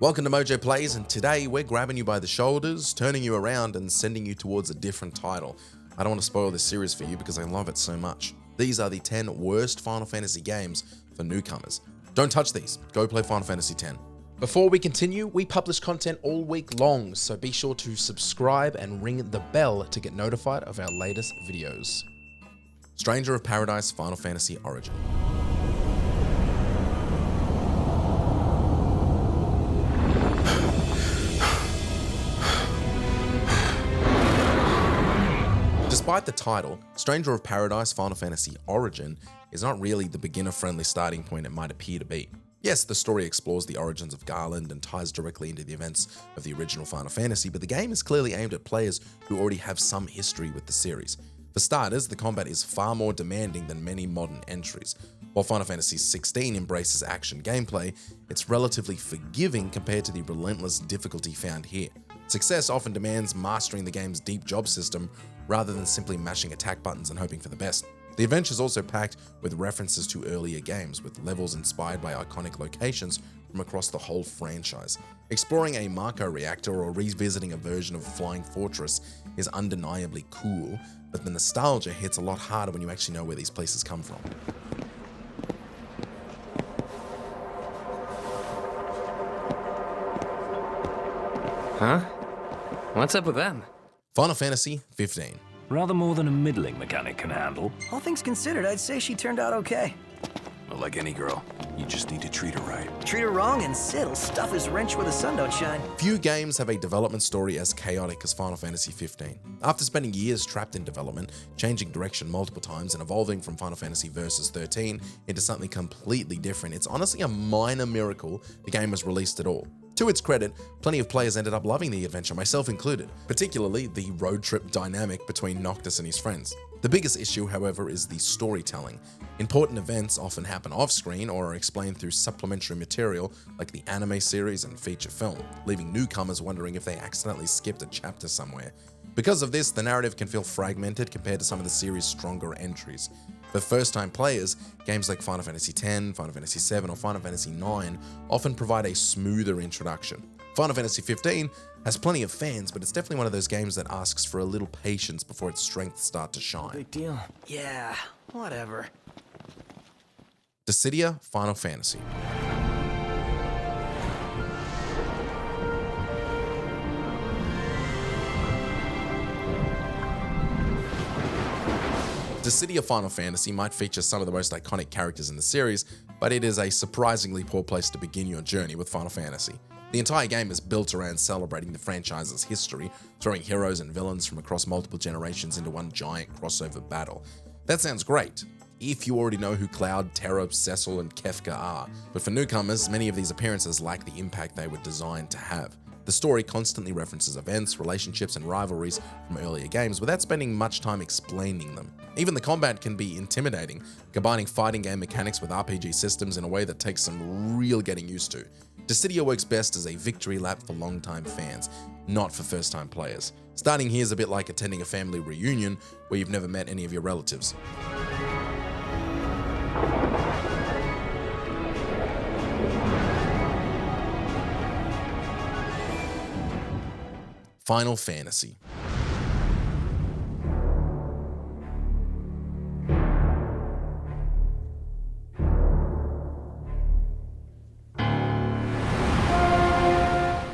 Welcome to MojoPlays, and today we're grabbing you by the shoulders, turning you around and sending you towards a different title. I don't want to spoil this series for you because I love it so much. These are the 10 worst Final Fantasy games for newcomers. Don't touch these, go play Final Fantasy X. Before we continue, we publish content all week long, so be sure to subscribe and ring the bell to get notified of our latest videos. Stranger of Paradise Final Fantasy Origin. Despite the title, Stranger of Paradise Final Fantasy Origin is not really the beginner-friendly starting point it might appear to be. Yes, the story explores the origins of Garland and ties directly into the events of the original Final Fantasy, but the game is clearly aimed at players who already have some history with the series. For starters, the combat is far more demanding than many modern entries. While Final Fantasy XVI embraces action gameplay, it's relatively forgiving compared to the relentless difficulty found here. Success often demands mastering the game's deep job system rather than simply mashing attack buttons and hoping for the best. The adventure is also packed with references to earlier games, with levels inspired by iconic locations from across the whole franchise. Exploring a Mako reactor or revisiting a version of Flying Fortress is undeniably cool, but the nostalgia hits a lot harder when you actually know where these places come from. Huh? What's up with them? Final Fantasy XV. Rather more than a middling mechanic can handle. All things considered, I'd say she turned out okay. Well, like any girl, you just need to treat her right. Treat her wrong and Sid'll stuff his wrench where the sun don't shine. Few games have a development story as chaotic as Final Fantasy XV. After spending years trapped in development, changing direction multiple times, and evolving from Final Fantasy Versus 13 into something completely different, it's honestly a minor miracle the game was released at all. To its credit, plenty of players ended up loving the adventure, myself included, particularly the road trip dynamic between Noctis and his friends. The biggest issue, however, is the storytelling. Important events often happen off-screen or are explained through supplementary material like the anime series and feature film, leaving newcomers wondering if they accidentally skipped a chapter somewhere. Because of this, the narrative can feel fragmented compared to some of the series' stronger entries. For first-time players, games like Final Fantasy X, Final Fantasy VII, or Final Fantasy IX often provide a smoother introduction. Final Fantasy XV has plenty of fans, but it's definitely one of those games that asks for a little patience before its strengths start to shine. Big deal. Yeah, whatever. Dissidia Final Fantasy. Dissidia Final Fantasy might feature some of the most iconic characters in the series, but it is a surprisingly poor place to begin your journey with Final Fantasy. The entire game is built around celebrating the franchise's history, throwing heroes and villains from across multiple generations into one giant crossover battle. That sounds great, if you already know who Cloud, Terra, Cecil, and Kefka are, but for newcomers, many of these appearances lack the impact they were designed to have. The story constantly references events, relationships, and rivalries from earlier games without spending much time explaining them. Even the combat can be intimidating, combining fighting game mechanics with RPG systems in a way that takes some real getting used to. Dissidia works best as a victory lap for long-time fans, not for first-time players. Starting here is a bit like attending a family reunion where you've never met any of your relatives. Final Fantasy.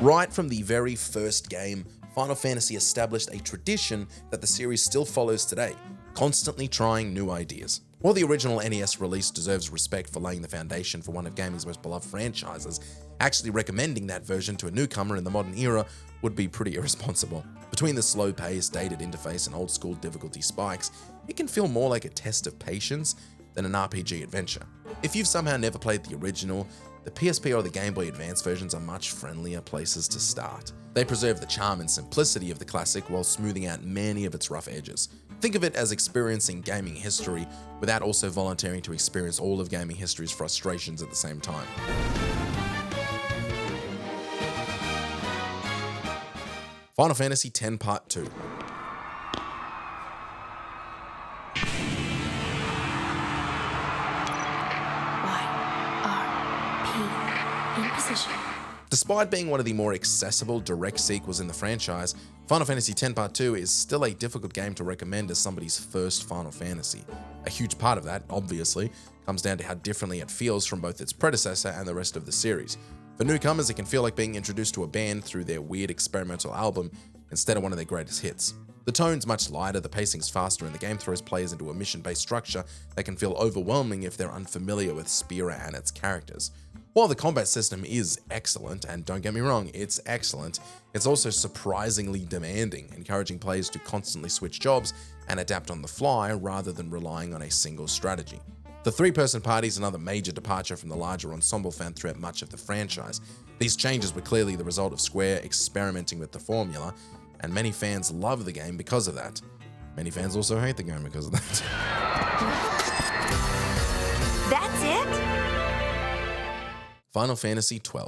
Right from the very first game, Final Fantasy established a tradition that the series still follows today, constantly trying new ideas. While the original NES release deserves respect for laying the foundation for one of gaming's most beloved franchises, actually recommending that version to a newcomer in the modern era would be pretty irresponsible. Between the slow-paced, dated interface and old-school difficulty spikes, it can feel more like a test of patience than an RPG adventure. If you've somehow never played the original, the PSP or the Game Boy Advance versions are much friendlier places to start. They preserve the charm and simplicity of the classic while smoothing out many of its rough edges. Think of it as experiencing gaming history without also volunteering to experience all of gaming history's frustrations at the same time. Final Fantasy X Part 2. YRP in position. Despite being one of the more accessible direct sequels in the franchise, Final Fantasy X Part 2 is still a difficult game to recommend as somebody's first Final Fantasy. A huge part of that, obviously, comes down to how differently it feels from both its predecessor and the rest of the series. For newcomers, it can feel like being introduced to a band through their weird experimental album instead of one of their greatest hits. The tone's much lighter, the pacing's faster, and the game throws players into a mission-based structure that can feel overwhelming if they're unfamiliar with Spira and its characters. While the combat system is excellent, and don't get me wrong, it's excellent, it's also surprisingly demanding, encouraging players to constantly switch jobs and adapt on the fly rather than relying on a single strategy. The three-person party is another major departure from the larger ensemble found throughout much of the franchise. These changes were clearly the result of Square experimenting with the formula, and many fans love the game because of that. Many fans also hate the game because of that. That's it? Final Fantasy XII.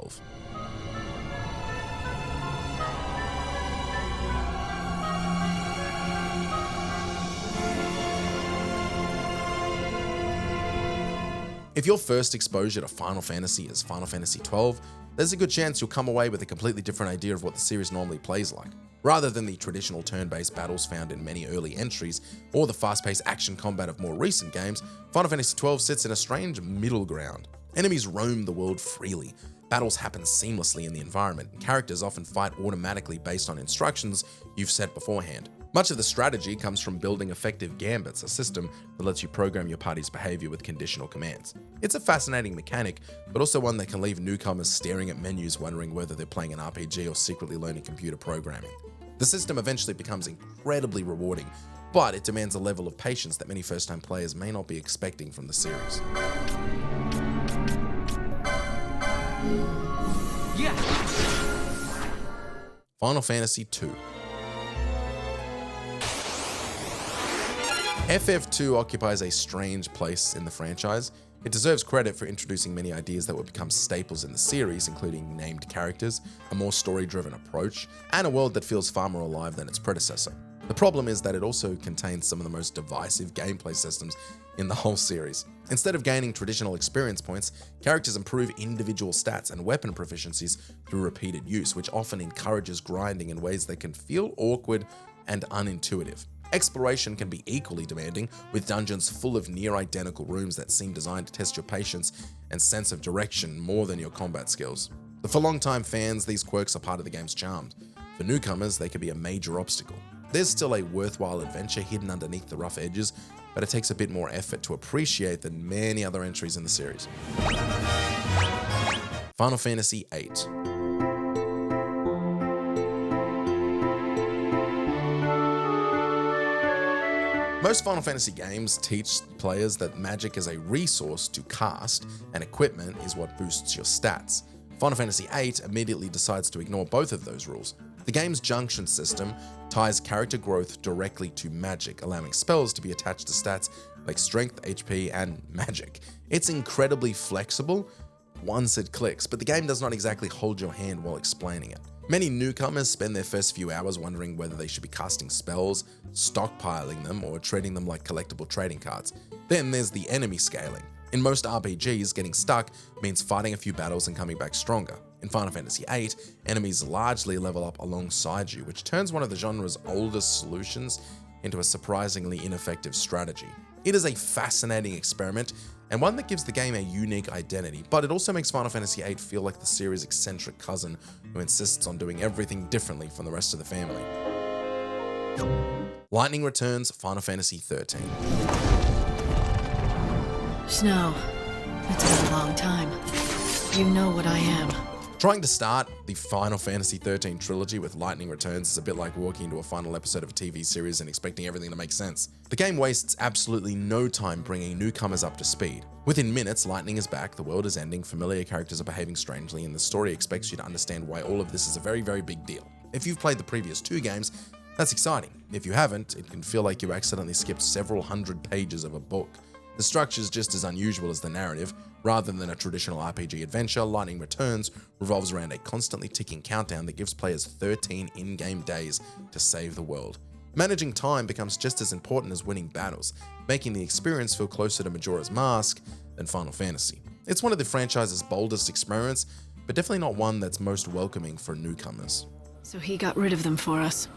If your first exposure to Final Fantasy is Final Fantasy XII, there's a good chance you'll come away with a completely different idea of what the series normally plays like. Rather than the traditional turn-based battles found in many early entries, or the fast-paced action combat of more recent games, Final Fantasy XII sits in a strange middle ground. Enemies roam the world freely, battles happen seamlessly in the environment, and characters often fight automatically based on instructions you've set beforehand. Much of the strategy comes from building effective gambits, a system that lets you program your party's behavior with conditional commands. It's a fascinating mechanic, but also one that can leave newcomers staring at menus wondering whether they're playing an RPG or secretly learning computer programming. The system eventually becomes incredibly rewarding, but it demands a level of patience that many first-time players may not be expecting from the series. Yeah. Final Fantasy II. FF2 occupies a strange place in the franchise. It deserves credit for introducing many ideas that would become staples in the series, including named characters, a more story-driven approach, and a world that feels far more alive than its predecessor. The problem is that it also contains some of the most divisive gameplay systems in the whole series. Instead of gaining traditional experience points, characters improve individual stats and weapon proficiencies through repeated use, which often encourages grinding in ways that can feel awkward and unintuitive. Exploration can be equally demanding, with dungeons full of near-identical rooms that seem designed to test your patience and sense of direction more than your combat skills. But for long-time fans, these quirks are part of the game's charm. For newcomers, they can be a major obstacle. There's still a worthwhile adventure hidden underneath the rough edges, but it takes a bit more effort to appreciate than many other entries in the series. Final Fantasy VIII. Most Final Fantasy games teach players that magic is a resource to cast, and equipment is what boosts your stats. Final Fantasy VIII immediately decides to ignore both of those rules. The game's junction system ties character growth directly to magic, allowing spells to be attached to stats like strength, HP, and magic. It's incredibly flexible once it clicks, but the game does not exactly hold your hand while explaining it. Many newcomers spend their first few hours wondering whether they should be casting spells, stockpiling them, or treating them like collectible trading cards. Then there's the enemy scaling. In most RPGs, getting stuck means fighting a few battles and coming back stronger. In Final Fantasy VIII, enemies largely level up alongside you, which turns one of the genre's oldest solutions into a surprisingly ineffective strategy. It is a fascinating experiment, and one that gives the game a unique identity, but it also makes Final Fantasy VIII feel like the series' eccentric cousin who insists on doing everything differently from the rest of the family. Lightning Returns Final Fantasy XIII. Snow, it's been a long time. You know what I am. Trying to start the Final Fantasy XIII trilogy with Lightning Returns is a bit like walking into a final episode of a TV series and expecting everything to make sense. The game wastes absolutely no time bringing newcomers up to speed. Within minutes, Lightning is back, the world is ending, familiar characters are behaving strangely, and the story expects you to understand why all of this is a very, very big deal. If you've played the previous two games, that's exciting. If you haven't, it can feel like you accidentally skipped several hundred pages of a book. The structure is just as unusual as the narrative. Rather than a traditional RPG adventure, Lightning Returns revolves around a constantly ticking countdown that gives players 13 in-game days to save the world. Managing time becomes just as important as winning battles, making the experience feel closer to Majora's Mask than Final Fantasy. It's one of the franchise's boldest experiments, but definitely not one that's most welcoming for newcomers. So he got rid of them for us.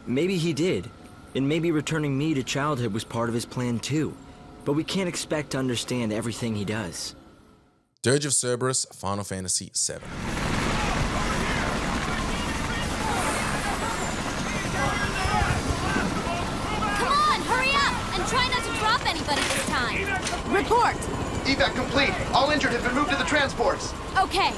Maybe he did, and maybe returning me to childhood was part of his plan too. But we can't expect to understand everything he does. Dirge of Cerberus, Final Fantasy VII. Come on, hurry up! And try not to drop anybody this time. Report! Evac complete. All injured have been moved to the transports. Okay,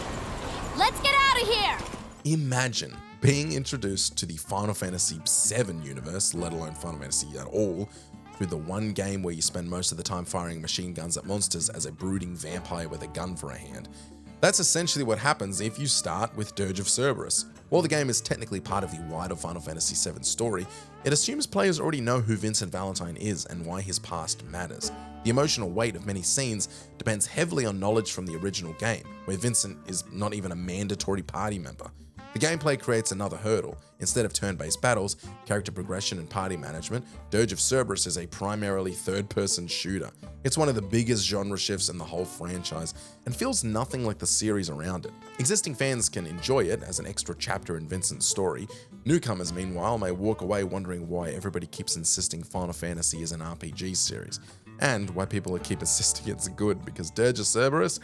let's get out of here! Imagine being introduced to the Final Fantasy VII universe, let alone Final Fantasy at all, through the one game where you spend most of the time firing machine guns at monsters as a brooding vampire with a gun for a hand. That's essentially what happens if you start with Dirge of Cerberus. While the game is technically part of the wider Final Fantasy VII story, it assumes players already know who Vincent Valentine is and why his past matters. The emotional weight of many scenes depends heavily on knowledge from the original game, where Vincent is not even a mandatory party member. The gameplay creates another hurdle. Instead of turn-based battles, character progression, and party management, Dirge of Cerberus is a primarily third-person shooter. It's one of the biggest genre shifts in the whole franchise, and feels nothing like the series around it. Existing fans can enjoy it as an extra chapter in Vincent's story. Newcomers, meanwhile, may walk away wondering why everybody keeps insisting Final Fantasy is an RPG series, and why people keep insisting it's good, because Dirge of Cerberus...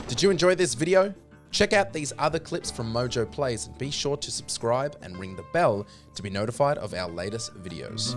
Did you enjoy this video? Check out these other clips from MojoPlays and be sure to subscribe and ring the bell to be notified of our latest videos.